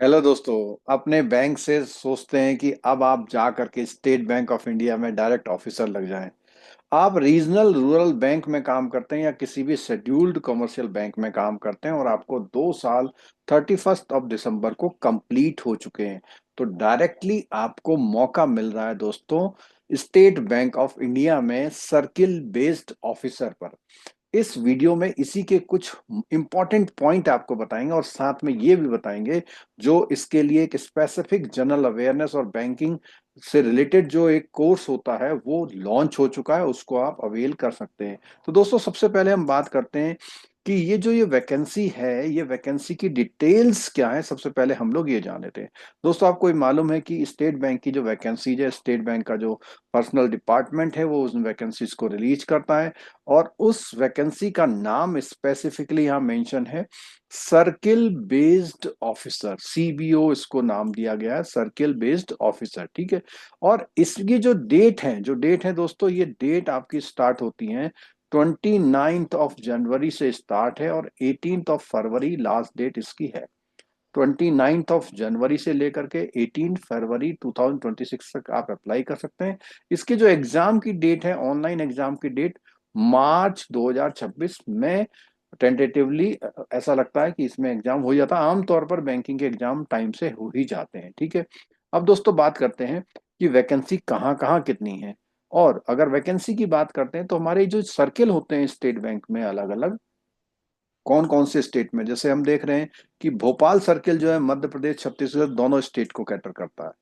Hello दोस्तों। अपने bank से सोचते हैं कि अब आप जा करके स्टेट बैंक ऑफ इंडिया में डायरेक्ट ऑफिसर लग जाएं। आप रीजनल रूरल बैंक में काम करते हैं या किसी भी शेड्यूल्ड कमर्शियल बैंक में काम करते हैं और आपको 2 साल 31 दिसंबर को कंप्लीट हो चुके हैं, तो डायरेक्टली आपको मौका मिल रहा है दोस्तों स्टेट बैंक ऑफ इंडिया में सर्किल बेस्ड ऑफिसर पर। इस वीडियो में इसी के कुछ इंपॉर्टेंट पॉइंट आपको बताएंगे और साथ में ये भी बताएंगे जो इसके लिए एक स्पेसिफिक जनरल अवेयरनेस और बैंकिंग से रिलेटेड जो एक कोर्स होता है वो लॉन्च हो चुका है, उसको आप अवेल कर सकते हैं। तो दोस्तों सबसे पहले हम बात करते हैं कि ये वैकेंसी है, ये वैकेंसी की डिटेल्स क्या है। सबसे पहले हम लोग ये जान लेते हैं। दोस्तों आपको ये मालूम है कि स्टेट बैंक की जो वैकेंसीज है, स्टेट बैंक का जो पर्सनल डिपार्टमेंट है वो उन वैकेंसीज को रिलीज करता है और उस वैकेंसी का नाम स्पेसिफिकली यहां मेंशन है सर्किल बेस्ड ऑफिसर, सीबीओ इसको नाम दिया गया है, सर्किल बेस्ड ऑफिसर। ठीक है। और इसकी जो डेट है दोस्तों, ये डेट आपकी स्टार्ट होती है 29 ऑफ जनवरी से स्टार्ट है और 18 फरवरी लास्ट डेट इसकी है। 29 जनवरी से लेकर के 18 फरवरी 2026 तक आप अप्लाई कर सकते हैं। इसके जो एग्जाम की डेट है, ऑनलाइन एग्जाम की डेट मार्च 2026 में टेंटेटिवली ऐसा लगता है कि इसमें एग्जाम हो जाता है। आमतौर पर बैंकिंग के एग्जाम टाइम से हो ही जाते हैं। ठीक है। अब दोस्तों बात करते हैं कि वैकेंसी कहाँ कहाँ कितनी है। और अगर वैकेंसी की बात करते हैं तो हमारे जो सर्किल होते हैं स्टेट बैंक में अलग अलग कौन कौन से स्टेट में, जैसे हम देख रहे हैं कि भोपाल सर्किल जो है मध्य प्रदेश छत्तीसगढ़ दोनों स्टेट को कैटर करता है।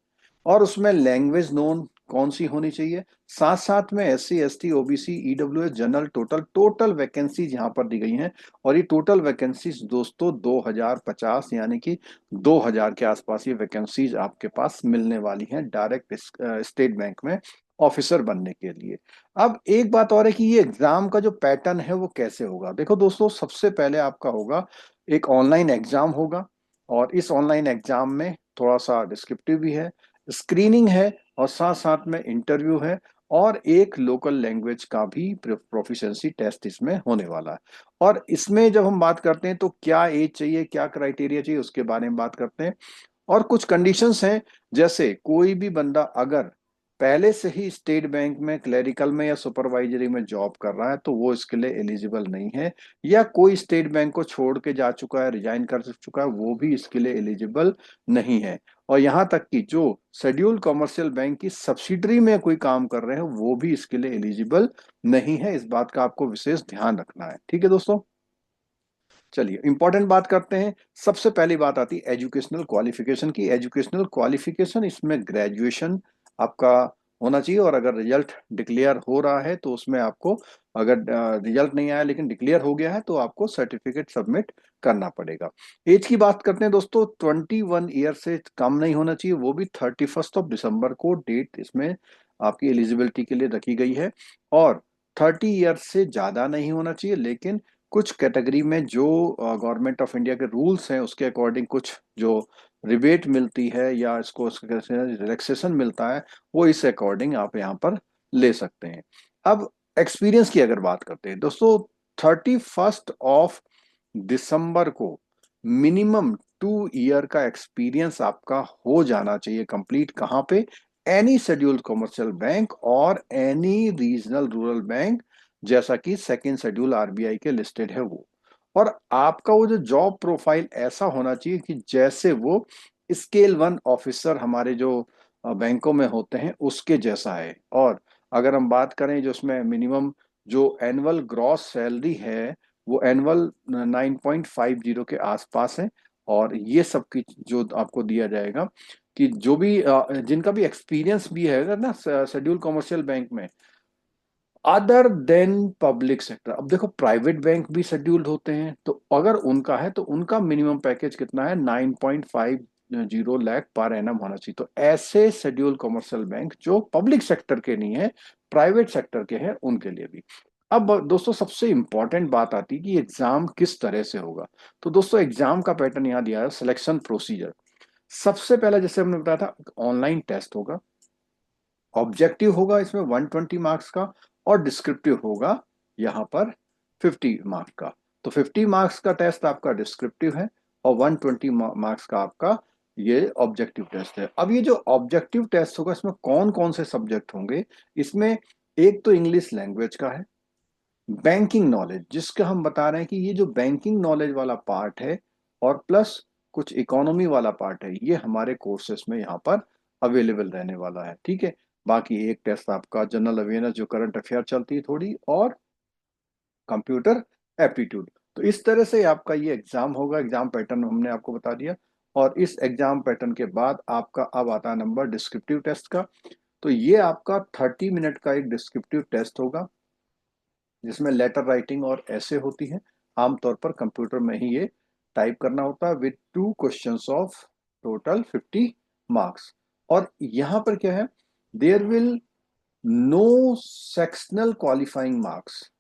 और उसमें लैंग्वेज नोन कौन सी होनी चाहिए, साथ साथ में S C S T OBC EWS general total total vacancies यहाँ पर दी गई हैं। और ये टोटल वैकेंसीज दोस्तों 2050 यानी कि 2000 के आसपास ये वैकेंसीज आपके पास मिलने वाली हैं डायरेक्ट स्टेट बैंक में ऑफिसर बनने के लिए। अब एक बात और है कि ये एग्जाम का जो पैटर्न है वो कैसे होगा। देखो दोस्तों, सबसे पहले आपका होगा एक ऑनलाइन एग्जाम होगा और इस ऑनलाइन एग्जाम में थोड़ा सा डिस्क्रिप्टिव भी है, स्क्रीनिंग है और साथ साथ में इंटरव्यू है और एक लोकल लैंग्वेज का भी प्रोफिशिएंसी टेस्ट इसमें होने वाला है। और इसमें जब हम बात करते हैं तो क्या एज चाहिए, क्या क्राइटेरिया चाहिए, उसके बारे में बात करते हैं। और कुछ कंडीशंस हैं, जैसे कोई भी बंदा अगर पहले से ही स्टेट बैंक में क्लरिकल में या सुपरवाइजरी में जॉब कर रहा है तो वो इसके लिए एलिजिबल नहीं है, या कोई स्टेट बैंक को छोड़ के जा चुका है, रिजाइन कर चुका है, वो भी इसके लिए एलिजिबल नहीं है। और यहाँ तक कि जो शेड्यूल कमर्शियल बैंक की सब्सिडरी में कोई काम कर रहे हैं वो भी इसके लिए एलिजिबल नहीं है। इस बात का आपको विशेष ध्यान रखना है। ठीक है दोस्तों। चलिए इंपॉर्टेंट बात करते हैं। सबसे पहली बात आती है एजुकेशनल क्वालिफिकेशन की। एजुकेशनल क्वालिफिकेशन इसमें ग्रेजुएशन आपका होना चाहिए और अगर रिजल्ट डिक्लेयर हो रहा है तो उसमें आपको, अगर रिजल्ट नहीं आया लेकिन डिक्लेयर हो गया है तो आपको सर्टिफिकेट सबमिट करना पड़ेगा। एज की बात करते हैं दोस्तों, 21 ईयर से कम नहीं होना चाहिए, वो भी 31 दिसंबर को डेट इसमें आपकी एलिजिबिलिटी के लिए रखी गई है। और 30 ईयर से ज्यादा नहीं होना चाहिए, लेकिन कुछ कैटेगरी में जो गवर्नमेंट ऑफ इंडिया के रूल्स हैं उसके अकॉर्डिंग कुछ जो रिबेट मिलती है या इसको रिलैक्सेशन मिलता है वो इस अकॉर्डिंग आप यहाँ पर ले सकते हैं। अब एक्सपीरियंस की अगर बात करते हैं दोस्तों, 31 दिसंबर को मिनिमम 2 ईयर का एक्सपीरियंस आपका हो जाना चाहिए कंप्लीट। कहाँ पे? एनी शेड्यूल्ड कमर्शियल बैंक और एनी रीजनल रूरल बैंक, जैसा कि सेकंड शेड्यूल आरबीआई के लिस्टेड है वो। और आपका वो जो जॉब प्रोफाइल ऐसा होना चाहिए कि जैसे वो स्केल 1 ऑफिसर हमारे जो बैंकों में होते हैं उसके जैसा है। और अगर हम बात करें जो उसमें मिनिमम जो एनुअल ग्रॉस सैलरी है वो एनुअल 9.50 के आसपास है। और ये सब की जो आपको दिया जाएगा कि जो भी जिनका भी एक्सपीरियंस भी है ना शेड्यूल कमर्शियल बैंक में अदर देन पब्लिक सेक्टर। अब देखो प्राइवेट बैंक भी शेड्यूल्ड होते हैं, तो अगर उनका है तो उनका मिनिमम पैकेज कितना है, 9.50 लाख पर एनम होना चाहिए। तो ऐसे शेड्यूल कमर्शियल बैंक जो पब्लिक सेक्टर के नहीं है, प्राइवेट सेक्टर के हैं, उनके लिए भी। अब दोस्तों सबसे इंपॉर्टेंट बात आती है कि एग्जाम किस तरह से होगा। तो दोस्तों एग्जाम का पैटर्न यहाँ दिया है, सिलेक्शन प्रोसीजर। सबसे पहला जैसे हमने बताया था ऑनलाइन टेस्ट होगा, ऑब्जेक्टिव होगा इसमें 120 मार्क्स का और डिस्क्रिप्टिव होगा यहाँ पर 50 मार्क्स का। तो 50 मार्क्स का टेस्ट आपका डिस्क्रिप्टिव है और 120 मार्क्स का आपका ये ऑब्जेक्टिव टेस्ट है। अब ये जो ऑब्जेक्टिव टेस्ट होगा इसमें कौन कौन से सब्जेक्ट होंगे, इसमें एक तो इंग्लिश लैंग्वेज का है, बैंकिंग नॉलेज जिसका हम बता रहे हैं कि ये जो बैंकिंग नॉलेज वाला पार्ट है और प्लस कुछ इकोनॉमी वाला पार्ट है, ये हमारे कोर्सेस में यहाँ पर अवेलेबल रहने वाला है। ठीक है, बाकी एक टेस्ट आपका जनरल अवेयरनेस जो करंट अफेयर चलती है थोड़ी, और कंप्यूटर एप्टीट्यूड। तो इस तरह से आपका ये एग्जाम होगा। एग्जाम पैटर्न हमने आपको बता दिया। और इस एग्जाम पैटर्न के बाद आपका अब आता है नंबर डिस्क्रिप्टिव टेस्ट का। तो ये आपका 30 मिनट का एक डिस्क्रिप्टिव टेस्ट होगा जिसमें लेटर राइटिंग और ऐसे होती है। आमतौर पर कंप्यूटर में ही ये टाइप करना होता है with 2 questions of total 50 marks. और यहाँ पर क्या है, there will no sectional qualifying marks,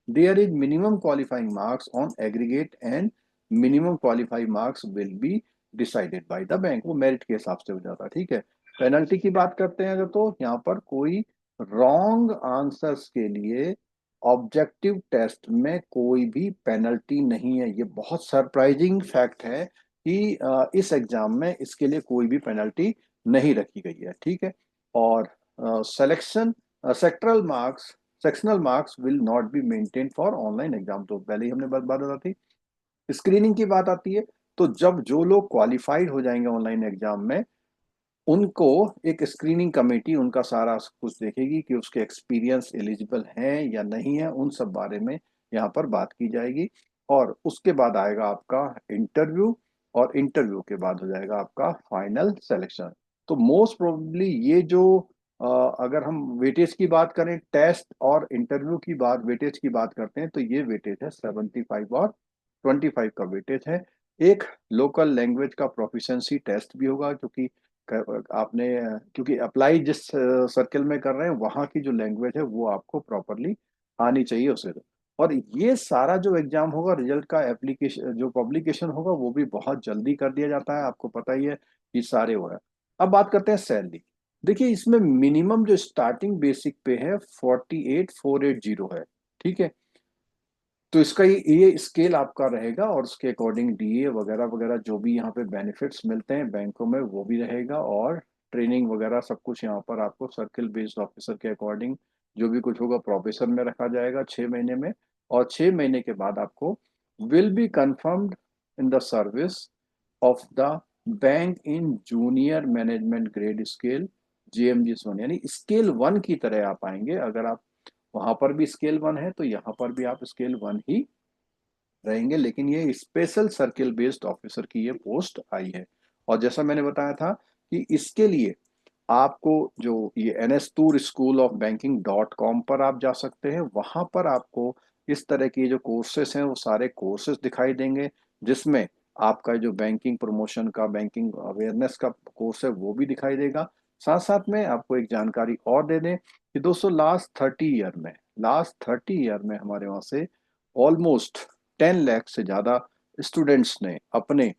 there is minimum qualifying marks on aggregate and minimum qualifying marks will be decided by the bank। वो मेरिट के हिसाब से हो जाता है। ठीक है, पेनल्टी की बात करते हैं अगर, तो यहाँ पर कोई रॉन्ग आंसर्स के लिए ऑब्जेक्टिव टेस्ट में कोई भी पेनल्टी नहीं है। ये बहुत सरप्राइजिंग फैक्ट है कि इस एग्जाम में इसके लिए कोई भी पेनल्टी नहीं रखी गई है। ठीक है, और selection sectoral marks sectional marks will not be maintain for online exam. तो पहले ही हमने बात बता थी। स्क्रीनिंग की बात आती है, तो जब जो लोग क्वालिफाइड हो जाएंगे ऑनलाइन एग्जाम में, उनको एक स्क्रीनिंग कमेटी उनका सारा कुछ देखेगी कि उसके एक्सपीरियंस एलिजिबल हैं या नहीं है, उन सब बारे में यहाँ पर बात की जाएगी। और उसके बाद आएगा आपका इंटरव्यू, और इंटरव्यू के बाद हो जाएगा आपका फाइनल सिलेक्शन। तो मोस्ट प्रोबेबली ये जो अ, अगर हम वेटेज की बात करें, टेस्ट और इंटरव्यू की बात, वेटेज की बात करते हैं, तो ये वेटेज है 75 और 25 का वेटेज है। एक लोकल लैंग्वेज का प्रोफिशिएंसी टेस्ट भी होगा, क्योंकि आपने क्योंकि अप्लाई जिस सर्कल में कर रहे हैं वहाँ की जो लैंग्वेज है वो आपको प्रॉपरली आनी चाहिए उसे। और ये सारा जो एग्जाम होगा, रिजल्ट का एप्लीकेशन जो पब्लिकेशन होगा वो भी बहुत जल्दी कर दिया जाता है, आपको पता ही है ये सारे हो रहा है। अब बात करते हैं सैलरी। देखिए, इसमें मिनिमम जो स्टार्टिंग बेसिक पे है 48,480 है। ठीक है, तो इसका ये स्केल आपका रहेगा, और उसके अकॉर्डिंग डीए वगैरह वगैरह जो भी यहाँ पे बेनिफिट्स मिलते हैं बैंकों में वो भी रहेगा, और ट्रेनिंग वगैरह सब कुछ यहाँ पर आपको सर्किल बेस्ड ऑफिसर के अकॉर्डिंग जो भी कुछ होगा प्रोबेशन में रखा जाएगा 6 महीने में। और 6 महीने के बाद आपको will be confirmed in the service of the bank in junior management grade scale JMG1, यानी स्केल 1 की तरह आप आएंगे। अगर आप वहां पर भी स्केल 1 है तो यहाँ पर भी आप स्केल 1 ही रहेंगे, लेकिन ये स्पेशल सर्किल बेस्ड ऑफिसर की ये पोस्ट आई है। और जैसा मैंने बताया था कि इसके लिए आपको जो ये NSTourSchoolofBanking.com पर आप जा सकते हैं, वहां पर आपको इस तरह के जो कोर्सेस हैं वो सारे कोर्सेस दिखाई देंगे, जिसमें आपका जो बैंकिंग प्रमोशन का, बैंकिंग अवेयरनेस का कोर्स है वो भी दिखाई देगा। साथ साथ में आपको एक जानकारी और दे दें कि दोस्तों लास्ट 30 ईयर में हमारे वहां से ऑलमोस्ट 10 लाख से ज्यादा स्टूडेंट्स ने अपने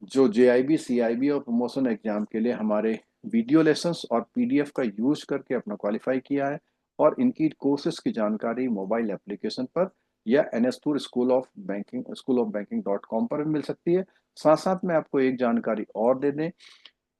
जो JIB CIB और प्रमोशन एग्जाम के लिए हमारे वीडियो लेसन्स और PDF का यूज करके अपना क्वालिफाई किया है। और इनकी कोर्सेज की जानकारी मोबाइल एप्लीकेशन पर या NSTourSchoolofBanking.com पर भी मिल सकती है। साथ साथ में आपको एक जानकारी और दे दें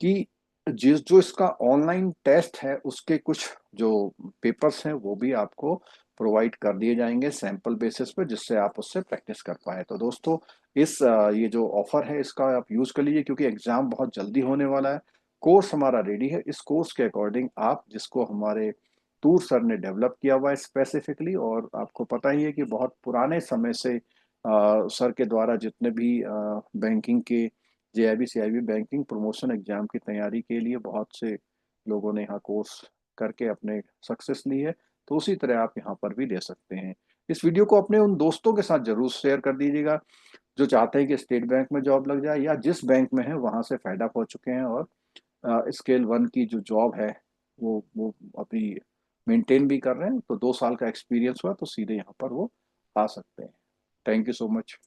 कि जिस जो इसका ऑनलाइन टेस्ट है उसके कुछ जो पेपर्स हैं वो भी आपको प्रोवाइड कर दिए जाएंगे सैंपल बेसिस पे, जिससे आप उससे प्रैक्टिस कर पाए। तो दोस्तों, ये जो ऑफर है इसका आप यूज कर लीजिए, क्योंकि एग्जाम बहुत जल्दी होने वाला है। कोर्स हमारा रेडी है, इस कोर्स के अकॉर्डिंग आप जिसको हमारे टूर सर ने डेवलप किया हुआ है स्पेसिफिकली, और आपको पता ही है कि बहुत पुराने समय से सर के द्वारा जितने भी बैंकिंग के JIB CIB banking promotion exam की तैयारी के लिए बहुत से लोगों ने यहाँ कोर्स करके अपने सक्सेस ली है। तो उसी तरह आप यहाँ पर भी ले सकते हैं। इस वीडियो को अपने उन दोस्तों के साथ जरूर शेयर कर दीजिएगा जो चाहते हैं कि स्टेट बैंक में जॉब लग जाए, या जिस बैंक में है वहां से फायदा पहुंच चुके हैं और स्केल 1 की जो जॉब है वो अपनी मेंटेन भी कर रहे हैं। तो 2 साल का एक्सपीरियंस हुआ तो सीधे यहाँ पर वो आ सकते हैं। Thank you so much.